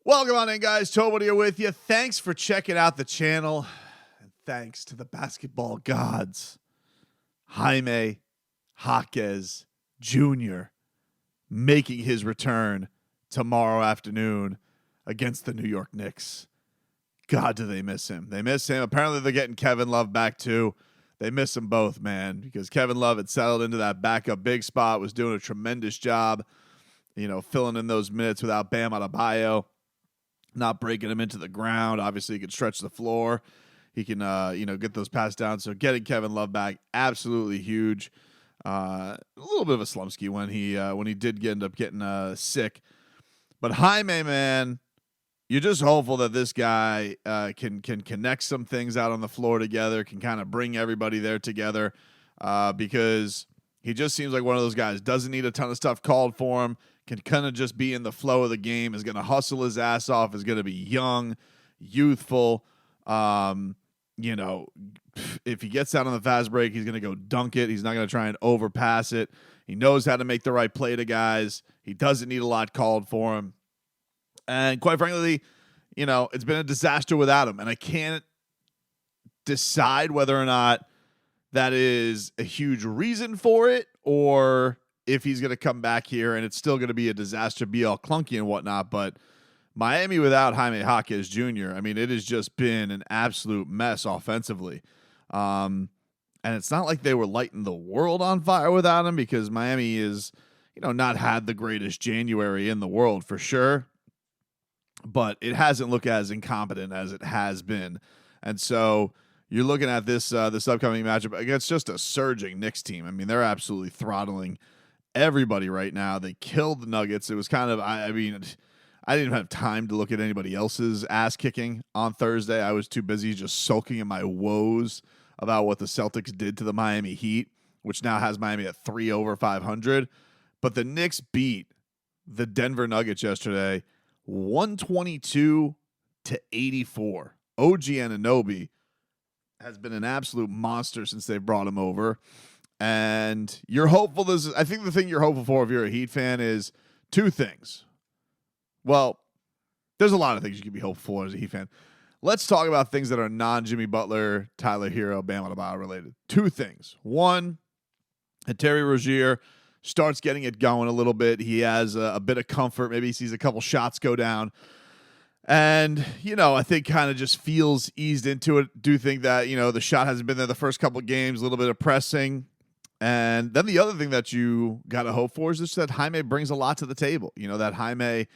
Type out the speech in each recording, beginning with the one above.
Welcome on in, guys. Tobin here with you. Thanks for checking out the channel. And thanks to the basketball gods, Jaime Jaquez Jr. making his return tomorrow afternoon against the New York Knicks. God, do they miss him. They miss him. Apparently, they're getting Kevin Love back, too. They miss them both, man, because Kevin Love had settled into that backup big spot, was doing a tremendous job, filling in those minutes without Bam Adebayo. Not breaking him into the ground. Obviously, he can stretch the floor. He can, get those passes down. So getting Kevin Love back, absolutely huge. A little bit of a slumpski when he did end up getting sick. But Jaime, man, you're just hopeful that this guy can connect some things out on the floor together, can kind of bring everybody there together, because he just seems like one of those guys. Doesn't need a ton of stuff called for him. Can kind of just be in the flow of the game, is going to hustle his ass off, is going to be young, youthful. If he gets out on the fast break, he's going to go dunk it. He's not going to try and overpass it. He knows how to make the right play to guys. He doesn't need a lot called for him. And quite frankly, it's been a disaster without him. And I can't decide whether or not that is a huge reason for it, or if he's going to come back here and it's still going to be a disaster, be all clunky and whatnot. But Miami without Jaime Jaquez Jr., it has just been an absolute mess offensively. And it's not like they were lighting the world on fire without him, because Miami is, not had the greatest January in the world for sure. But it hasn't looked as incompetent as it has been. And so you're looking at this upcoming matchup against just a surging Knicks team. They're absolutely throttling everybody right now. They killed the Nuggets. It was kind of, I didn't have time to look at anybody else's ass kicking on Thursday. I was too busy just sulking in my woes about what the Celtics did to the Miami Heat, which now has Miami at 3 over 500. But the Knicks beat the Denver Nuggets yesterday 122-84. OG Anunoby has been an absolute monster since they brought him over. And you're hopeful. I think the thing you're hopeful for if you're a Heat fan is two things. Well, there's a lot of things you can be hopeful for as a Heat fan. Let's talk about things that are non-Jimmy Butler, Tyler Hero, Bam Adebayo related. Two things. One, Terry Rozier starts getting it going a little bit. He has a bit of comfort. Maybe he sees a couple shots go down. And, I think kind of just feels eased into it. Do think that, the shot hasn't been there the first couple of games, a little bit of pressing. And then the other thing that you got to hope for is just that Jaime brings a lot to the table. That Jaime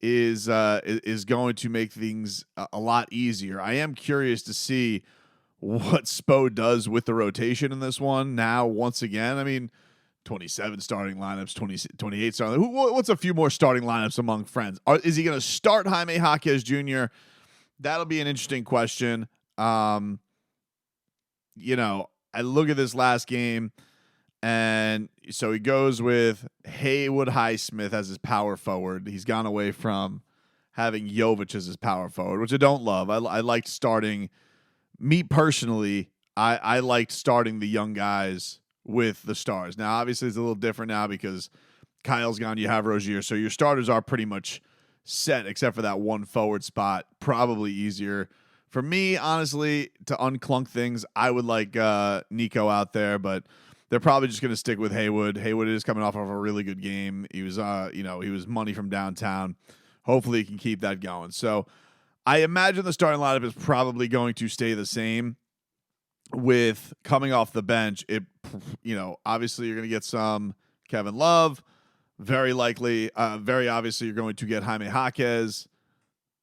is going to make things a lot easier. I am curious to see what Spo does with the rotation in this one. Now, once again, 27 starting lineups, 28 starting. What's a few more starting lineups among friends? Is he going to start Jaime Jaquez Jr.? That'll be an interesting question. I look at this last game. And so he goes with Haywood Highsmith as his power forward. He's gone away from having Jovic as his power forward, which I don't love. I liked starting, me personally, I liked starting the young guys with the stars. Now, obviously, it's a little different now because Kyle's gone, you have Rozier. So your starters are pretty much set except for that one forward spot. Probably easier. For me, honestly, to unclunk things, I would like Nico out there, but they're probably just going to stick with Haywood. Haywood is coming off of a really good game. He was, he was money from downtown. Hopefully he can keep that going. So I imagine the starting lineup is probably going to stay the same with coming off the bench. Obviously you're going to get some Kevin Love. Very likely, very obviously you're going to get Jaime Jaquez.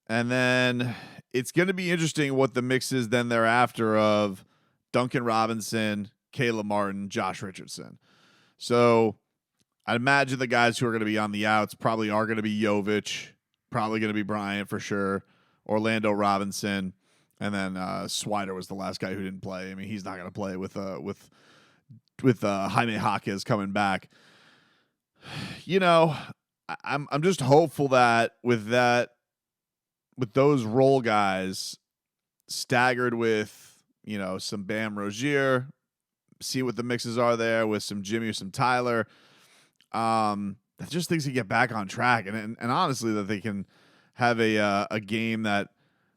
And then it's going to be interesting what the mix is then thereafter of Duncan Robinson, Caleb Martin, Josh Richardson. So I imagine the guys who are going to be on the outs probably are going to be Jovic, probably going to be Bryant for sure, Orlando Robinson, and then Swider was the last guy who didn't play. He's not going to play with Jaime Jaquez coming back. I'm just hopeful that with those role guys staggered with some Bam Rozier, see what the mixes are there with some Jimmy or some Tyler. Just things to get back on track, and honestly that they can have a game that,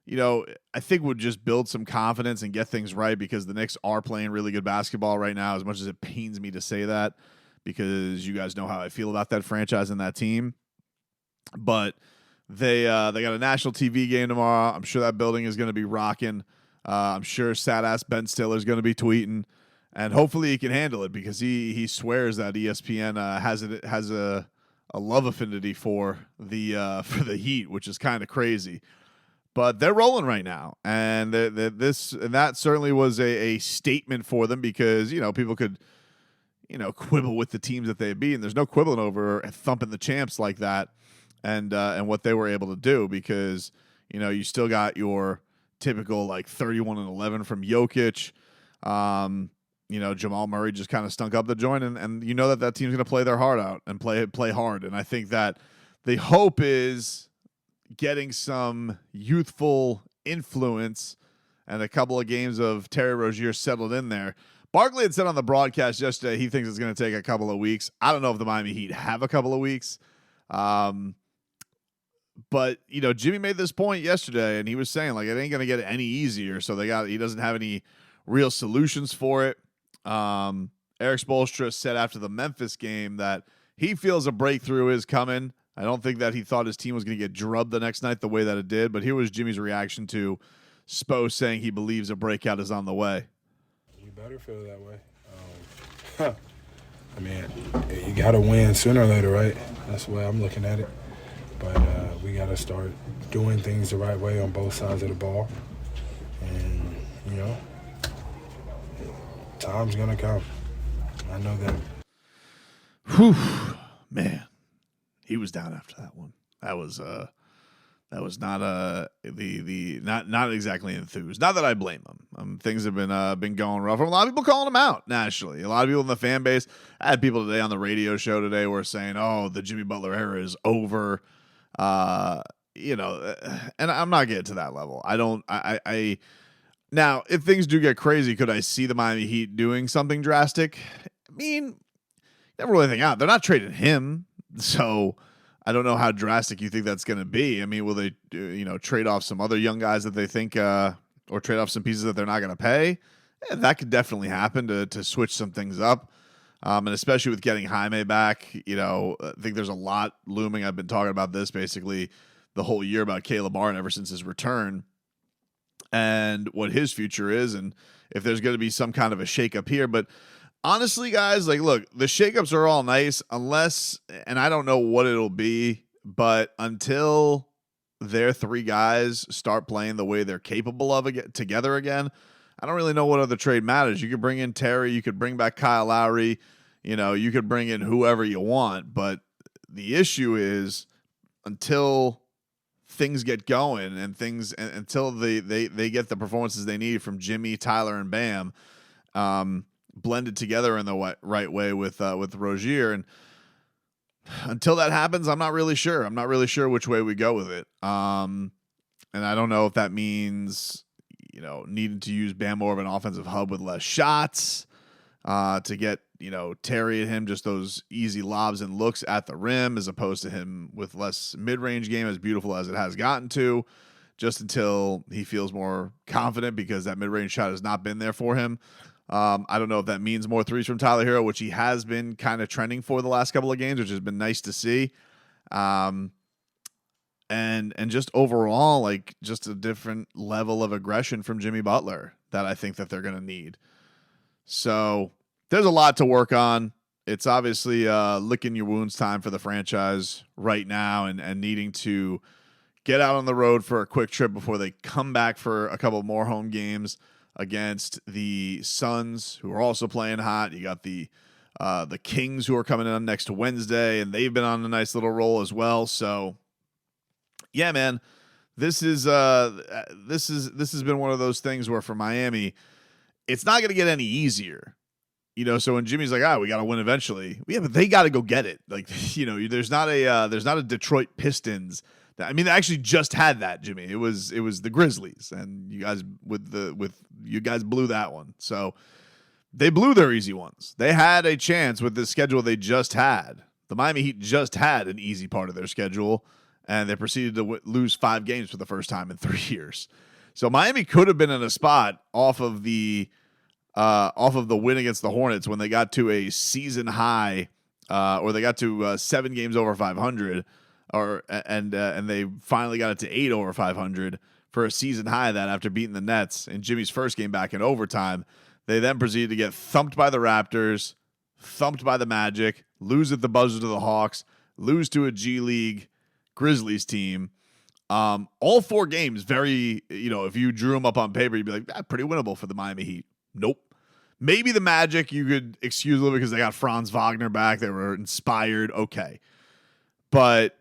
I think would just build some confidence and get things right, because the Knicks are playing really good basketball right now, as much as it pains me to say that, because you guys know how I feel about that franchise and that team. But they got a national TV game tomorrow. I'm sure that building is going to be rocking. I'm sure sad-ass Ben Stiller is going to be tweeting, and hopefully he can handle it, because he swears that ESPN has a love affinity for the Heat, which is kind of crazy. But they're rolling right now, and that certainly was a statement for them, because people could quibble with the teams that they beat, and there's no quibbling over thumping the champs like that, and what they were able to do, because you still got your typical 31-11 from Jokic. Jamal Murray just kind of stunk up the joint, and that team's going to play their heart out and play hard, and I think that the hope is getting some youthful influence and a couple of games of Terry Rozier settled in there. Barkley had said on the broadcast yesterday he thinks it's going to take a couple of weeks. I don't know if the Miami Heat have a couple of weeks. But, Jimmy made this point yesterday, and he was saying, it ain't going to get any easier. So he doesn't have any real solutions for it. Eric Spoelstra said after the Memphis game that he feels a breakthrough is coming. I don't think that he thought his team was going to get drubbed the next night the way that it did, but here was Jimmy's reaction to Spo saying he believes a breakout is on the way. You better feel that way. I mean, you got to win sooner or later, right? That's the way I'm looking at it. But we got to start doing things the right way on both sides of the ball. And, time's going to come. I know that. Whew, man. He was down after that one. That was not not exactly enthused. Not that I blame him. Things have been going rough. A lot of people calling him out nationally. A lot of people in the fan base. I had people today on the radio show today were saying, "Oh, the Jimmy Butler era is over." And I'm not getting to that level. I now, if things do get crazy, could I see the Miami Heat doing something drastic? I mean, never really think out. They're not trading him. So I don't know how drastic you think that's going to be. I mean, will they, trade off some other young guys that they think, or trade off some pieces that they're not going to pay? Yeah, that could definitely happen to switch some things up. And especially with getting Jaime back, I think there's a lot looming. I've been talking about this basically the whole year about Caleb Martin ever since his return and what his future is, and if there's going to be some kind of a shakeup here. But honestly, guys, look, the shakeups are all nice unless, and I don't know what it'll be, but until their three guys start playing the way they're capable of together again, I don't really know what other trade matters. You could bring in Terry, you could bring back Kyle Lowry, you could bring in whoever you want, but the issue is until things get going and until they get the performances they need from Jimmy, Tyler, and Bam, blended together in the right way with Rozier, and until that happens, I'm not really sure. I'm not really sure which way we go with it. And I don't know if that means needing to use Bam more of an offensive hub with less shots, to get Terry and him just those easy lobs and looks at the rim, as opposed to him with less mid-range game, as beautiful as it has gotten to, just until he feels more confident, because that mid-range shot has not been there for him. I don't know if that means more threes from Tyler Hero, which he has been kind of trending for the last couple of games, which has been nice to see. And just overall, just a different level of aggression from Jimmy Butler that I think that they're going to need. So there's a lot to work on. It's obviously licking your wounds time for the franchise right now, and needing to get out on the road for a quick trip before they come back for a couple more home games against the Suns, who are also playing hot. You got the Kings, who are coming in next Wednesday, and they've been on a nice little roll as well. So, yeah, man, this has been one of those things where for Miami, it's not going to get any easier. So when Jimmy's like, we got to win eventually. Yeah, but they got to go get it. There's not a Detroit Pistons. They actually just had that, Jimmy. It was the Grizzlies, and you guys you guys blew that one. So they blew their easy ones. They had a chance with the schedule they just had. The Miami Heat just had an easy part of their schedule, and they proceeded to lose 5 games for the first time in 3 years. So Miami could have been in a spot off of the win against the Hornets when they got to a season high, or they got to 7 games over 500, and they finally got it to 8 over 500 for a season high. That after beating the Nets in Jimmy's first game back in overtime, they then proceeded to get thumped by the Raptors, thumped by the Magic, lose at the buzzer to the Hawks, lose to a G League Grizzlies team. All 4 games, very, if you drew them up on paper, you'd be like, pretty winnable for the Miami Heat. Nope. Maybe the Magic you could excuse a little because they got Franz Wagner back. They were inspired. Okay. But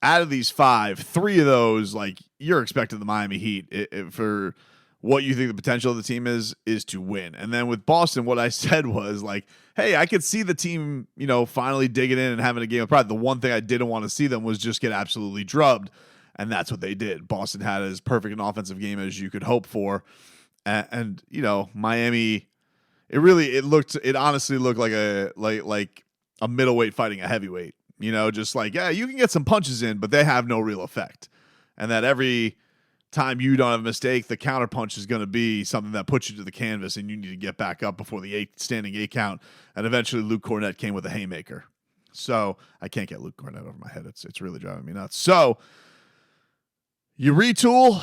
out of these 5, 3 of those, you're expecting the Miami Heat for what you think the potential of the team is to win. And then with Boston, what I said was hey, I could see the team, finally digging in and having a game of pride. The one thing I didn't want to see them was just get absolutely drubbed. And that's what they did. Boston had as perfect an offensive game as you could hope for. And Miami, it honestly looked like a middleweight fighting a heavyweight. You can get some punches in, but they have no real effect. And that every time you don't have a mistake, the counter punch is going to be something that puts you to the canvas and you need to get back up before the standing 8 count. And eventually Luke Cornett came with a haymaker. So I can't get Luke Cornett over my head. It's really driving me nuts. So you retool,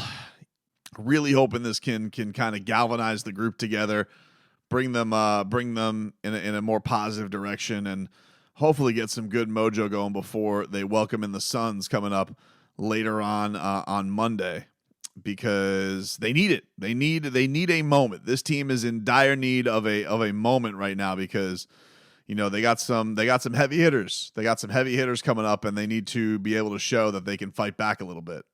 really hoping this can kind of galvanize the group together, bring them in a more positive direction, and hopefully get some good mojo going before they welcome in the Suns coming up later on Monday, because they need it. They need a moment. This team is in dire need of a moment right now, because they got some heavy hitters. They got some heavy hitters coming up, and they need to be able to show that they can fight back a little bit.